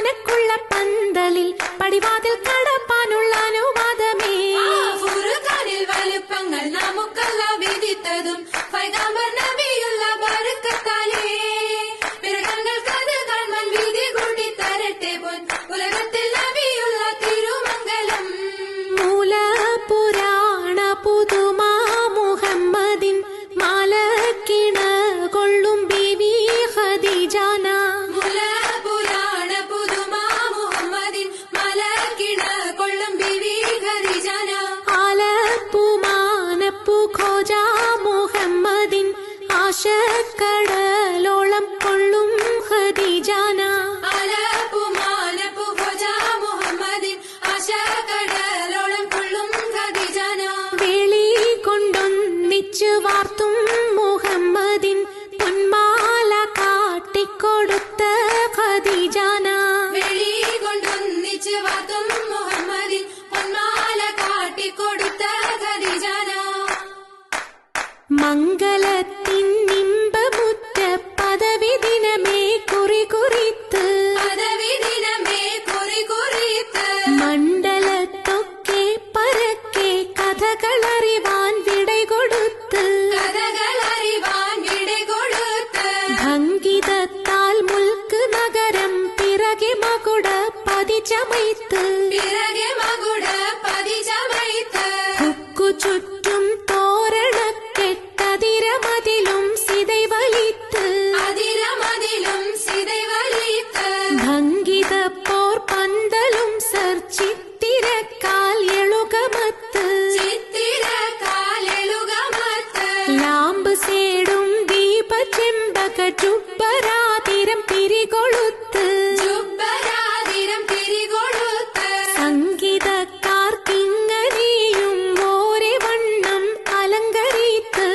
നിനക്കുള്ള പന്തലിൽ പടിവാതിൽ കടപ്പാനുള്ള അനുവാദമേ. ഫുർഖാനിൽ വലുപ്പങ്ങൾ നമുക്കല്ല വിധിത്തതും പൈഗംബർ നബിയുള്ള ബർക്കത്താലേ. പിറകങ്ങൾക്കത് കാണാൻ വിധി കൂട്ടി തരട്ടെ പൊൻ ഉലകത്തിൽ നബിയുള്ള തിരുമംഗലം. മൂല പുരാണ പുതുമാ മുഹമ്മദിൻ മാലക്കിണ കൊള്ളും ബീവി ഖദീജാന. മുല പുരാണ പുതുമാ മുഹമ്മദിൻ മലക്കിണ കൊള്ളും ബിവി ഖദീജാന. ആലപ്പുമാനപ്പു ഖോജ മുഹമ്മദിൻ ആശക്കടലോളം കൊള്ളും ഖദീജാന. ആലപ്പുമാനപ്പു ഖോജ മുഹമ്മദിൻ ആശക്കടലോളം കൊള്ളും ഖദീജാന. വേളി കൊണ്ടൊന്നിച്ചു വാർത്തും മുഹമ്മദിൻ പൊന്മാല കാട്ടിക്കൊടുത്ത ഖദീജാന. വെളി കൊണ്ടൊന്നിച്ച് വാർത്തും മുഹമ്മദിൻ പൊന്മാല കാട്ടിക്കൊടുത്ത ഖദീജാന. മംഗളത്തിൻ നിമ്പമുറ്റ പദവി ദിനമേ കുറികുറിത്ത് പദവി ദിനമേ കുറികുറിത്ത് മണ്ഡലത്തൊക്കെ പരക്കെ കഥകളറിവാൻ വിടകൊടുത്ത് കഥകളറിവാൻ വിടകൊടുത്ത് ഭംഗിതത്താൽ മുൽക്ക് നഗരം പിറകെ മകുട പതിചമൈത്ത് പിറകെ മകുട പതിചമൈത്ത് ചുറ്റും തോരണക്കെട്ടതിരമതിലും സിതൈ വലിത്ത് അതിരമതിലും സിതൈ വലിത്ത് ഭംഗിത പോർ പന്തലും സർച്ചിത്തിരക്കാൽ എളുകമത്ത് ചിത്തിരക്കാലെളുകമത്ത് ലാമ്പ് സേടും ദീപ ചെമ്പക ചുബ്ബരാതിരം തിരികൊളുത്ത് ജുബ്ബരാതിരം തിരികൊടുത്ത് സംഗീതക്കാർക്കിങ്ങനെയും ഓരെ വണ്ണം അലങ്കരിത്ത്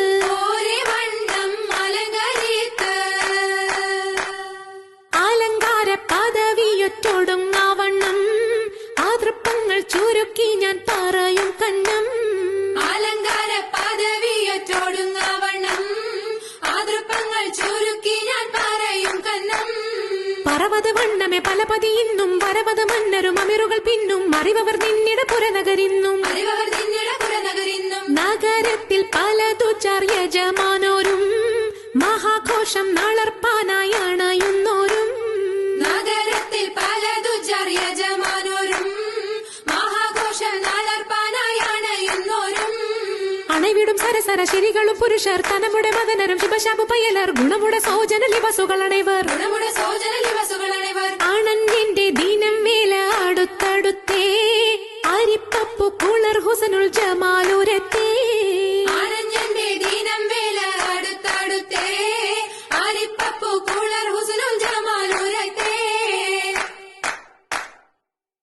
ഓരേ വണ്ണം അലങ്കരിത്ത് അലങ്കാര പദവിയൊറ്റൊടുങ്ങാവണ്ണം ആതൃപ്പങ്ങൾ ചുരുക്കി ഞാൻ പറയും കണ്ണം. അലങ്കാര പദവിയൊറ്റോടുങ്ങവണ്ണം ആതൃപ്പങ്ങൾ ചുരുക്കി ഞാൻ പറയും കന്നം. പറവത് വണ്ണമേ പലപതി ഇന്നും വരവത് മന്നരും അമിറുകൾ പിന്നും അറിവർ നിന്നിട പുരനഗരിന്നും. അറിവർ നിന്നിട പുറനഗരിന്നും നഗരത്തിൽ പലതു ചർയജമാനോരും മഹാഘോഷം നളർപ്പാനായി അണയുന്നോരും. നഗരത്തിൽ പലതു യജമാനോരും മഹാഘോഷം നടപ്പാനായി അണയുന്നോരും. അണവിടും സരസര ശിരികളും പുരുഷർ തനമുടെ മദനരും ശുഭശാപു പയലർ ഗുണമുട സൗജന ലിവസുകളണൈവർ ഗുണമുട സൗജന ലിവസുകളണൈവർ ആണന്യന്റെ ദീനം വേല അടുത്തടുത്തേ അരിപ്പപ്പു കുളർ ഹുസനുൽ ജമാലുരത്തേ. ആനഞ്ഞന്റെ ദീനം വേല അടുത്തടുത്തേ ആരിപ്പപ്പു കുളർ ഹുസനുൽ ജമാലുരത്തേ.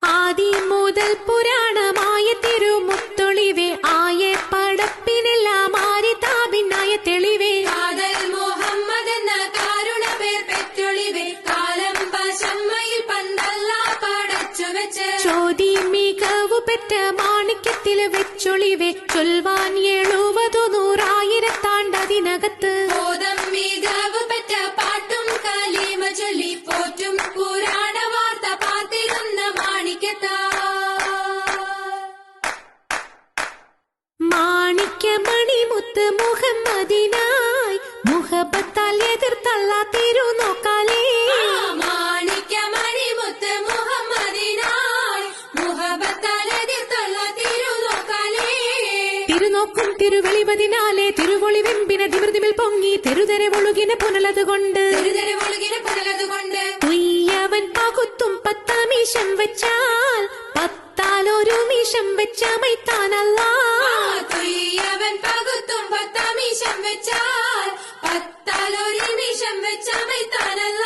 ആദി മുതൽ പുരാണമായ തിരുമുത്തൊളിവേ ആയ പടപ്പിനെല്ലാം ആരിതാപിന്നായ തെളിവേ. കാതൽ മുഹമ്മദ് എന്ന കാരുണ പേർ പെറ്റൊളിവേ കാലം പശമ്മയിൽ പന്തല്ല പടച്ചു വെച്ച് ചോതി മികവു പെറ്റ മാണിക്യത്തിൽ വെച്ചൊളിവേ ചൊൽവാൻ 70,100,000 ബോധം മികവ് പെറ്റ പാട്ടും കലീമ ചൊല്ലി പോറ്റും പുരാണ വാർത്ത പാർത്തിരുന്ന മാണിക്കത്താ. മാണിക്യമണിമുത്ത് മുഹമ്മദിനായി മുഹബത്താൽ എതിർത്തള്ള തിരുനോക്കാലേ. മാണിക്യമണിമുത്ത് മുഹമ്മദിനായി മുഹബത്താൽ എതിർത്തുള്ള തിരുനോക്കാലേ. തിരുനോക്കും തിരുവെളിവതിനാലെ തിരുവൊളി വെമ്പിന ദിമൃതിമിൽ പൊങ്ങി തെരുതെരെ ഒഴുകിന പുനലതുകൊണ്ട് തിരുതരെ ഒഴുകിന പുനലതുകൊണ്ട് തുയ്യവൻ പകുത്തും 10 മീശം വെച്ചാൽ 10 മീശം വെച്ച മൈത്താനല്ല. തുയ്യവൻ പകുത്തും 10 മീശം വെച്ചാൽ 10 മീശം വെച്ച മൈത്താനല്ല.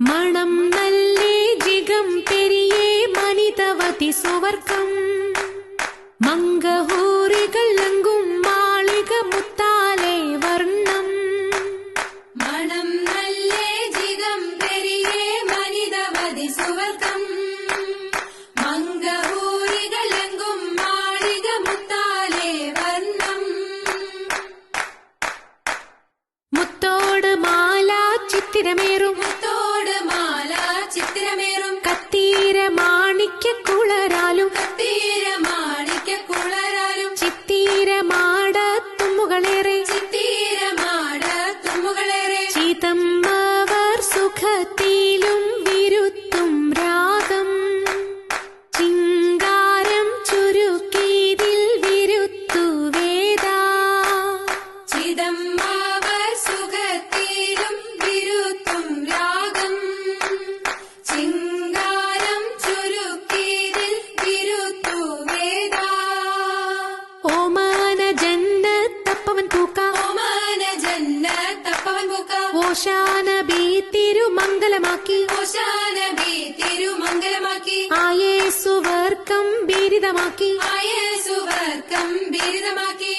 മണം നല്ലേ ജിഗം പെരിയേ മനിതവതി സുവർക്കം മംഗഹൂറികൾ ലങ്കും മാളിക മുത്താലെ വർണ്ണം. മണം നല്ലേ ജിഗം പെരിയേ മനിതവതി സുവർക്കം മംഗഹൂരികളെങ്കും മാളിക മുത്താലെ വർണ്ണം. മുത്തോട് മാല ചിത്തിരമേറും മുത്തോട് മാല തിരുമംഗലമാക്കി. ഓശാനബി തിരുമംഗലമാക്കി. ആയേസുവർ ഗംഭീരിതമാക്കി. ആയേസുവർ ഗംഭീരിതമാക്കി.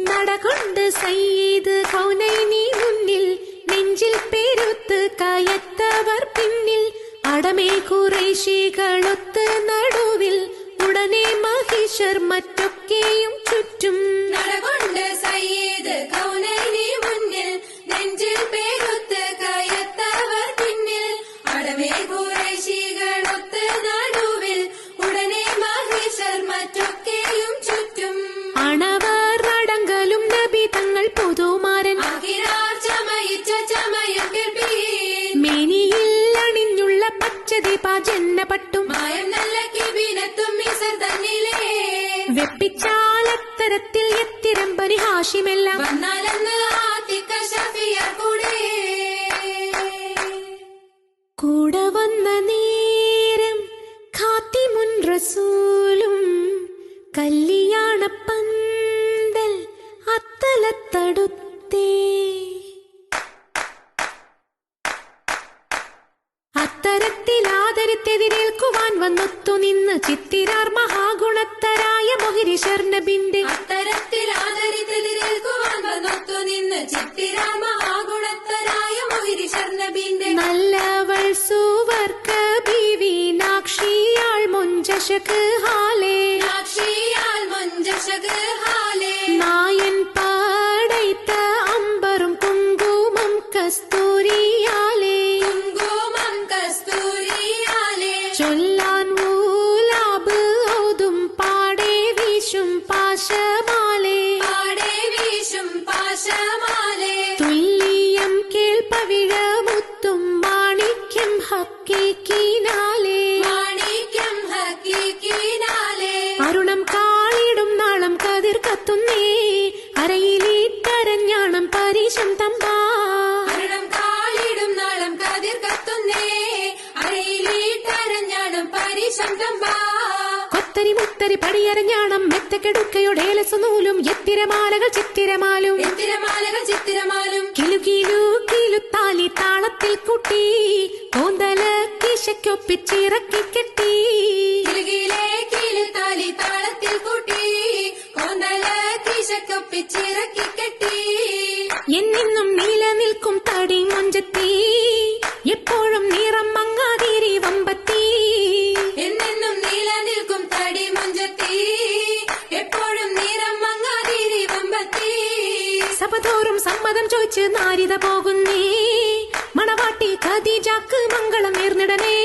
നടകൊണ്ട് സയ്യിദ് കൗനൈനി മുന്നിൽ, നെഞ്ചിൽ പെരുത്ത് കയത്തവർ പിന്നിൽ, അടമേ ഖുറൈശികളൊത്ത് നടുവിൽ, ഉടനെ മഹിഷർ മറ്റൊക്കെയും ചുറ്റും. നടകൊണ്ട് സയ്യിദ് കൗനൈനി മുന്നിൽ, നെഞ്ചിൽ പേരുത്ത് കയത്തവർ പിന്നിൽ, അടമേ ഖുറൈശികളൊത്ത് നടുവിൽ, ഉടനെ മഹിഷർ മറ്റൊക്കെയും ചുറ്റും. അണവർ നടങ്കലും നബി തങ്ങൾ പുതുമാരൻ, അഖിലാർ ചമയിച്ച ചമയം കേൾപ്പീൻ. മേനിയിൽ അണിഞ്ഞുള്ള പച്ചദീപ ജന്നപട്ടും, മായം നല്ല കിബിനത്തും മിസർ തന്നിലേ. വെപ്പിച്ചാലത്തരത്തിൽ എത്തിരമ്പനി ഹാഷിമെല്ലാം, വന്നാലെന്ന് ആത്തിക്ക ഷഫിയർ കൂടെ. കൂടെ വന്ന നേരം ഖാത്തിമുൻ റസൂലും, കല്യാണപ്പന്തൽ അത്തലത്തടുത്തേ. അത്തരത്തിൽ ആദരത്തെതിരേൽക്കുവാൻ വന്നൊത്തു നിന്ന് ചിത്തിരാർ മഹാഗുണത്തരായ മൊഹിരിഷർ നബിന്റെ. അത്തരത്തിൽ ആദരിത്തെതിരേൽക്കുവാൻ വന്നൊത്തു നിന്ന് ചിത്തിരാർ മഹാഗുണത്തരായ മൊഹിരിഷർ നബിന്റെ. നല്ലവൾ സുവർക്ക ബീവി നാക്ഷിയാൾ മുഞ്ചശക് ഹാലേ, സാക്ഷിയാൽ മുഞ്ചശക് ഹാലേ. നായൻ പാടൈത്ത അമ്പറും കുങ്കുമം കസ്തൂരിയാലേ, കുങ്കുമം കസ്തൂരിയാലേ. ചൊല്ലാൻ ഊലാബ് ഔതും പാടേ വീശും പാശമാലേ, പാടേ വീശും പാശമാലേ. തുല്യം കേൾപ്പവിഴ മുത്തും മാണിക്യം ഹക്കീക്കിനാലേ, മാണിക്യം ഹക്കീക്കിനാലേ. അരുണം കാളിടും നാളം കതിർ കത്തുന്നേ, അരയിലീട്ടരഞ്ഞാണം പരീശം തമ്പാ. അരുണം കാളിടും നാളം കതിർ കത്തുന്നേ, അരയിലീട്ടരഞ്ഞാണം പരീശം തമ്പാ. കൊത്തരി മുത്തരി പടിയരഞ്ഞാണം മെത്തക്കെടുക്കയുടെ നൂലും, എത്തിരമാലകൾ ചിത്തിരമാലും, ചിത്തിരമാലകൾ ചിത്തിരമാലും. കിലു കിലു കിലുത്താലി താളത്തിൽ കുട്ടി, കോന്തല കിശയ്ക്കൊപ്പിച്ചിറക്കി കെട്ടി. കിലുകിലേ കിലുത്താലി താളത്തിൽ കൂട്ടി, കോന്തല കിശക്കൊപ്പിച്ചിറക്കി കെട്ടി. എന്നെന്നും നിലനിൽക്കും തടി മൊഞ്ചത്തി, എപ്പോഴും നിറം മങ്ങാതിരി വമ്പത്തി. എന്നെന്നും നിലനിൽക്കും തടി മുഞ്ചത്തി, എപ്പോഴും നിറം മങ്ങാതിരി വമ്പത്തി. സഭതോറും സമ്മതം ചോദിച്ച് നാരിത പോകുന്നേ, മണവാട്ടി ഖദീജാക്ക് മംഗളം നേർന്നിടനേ.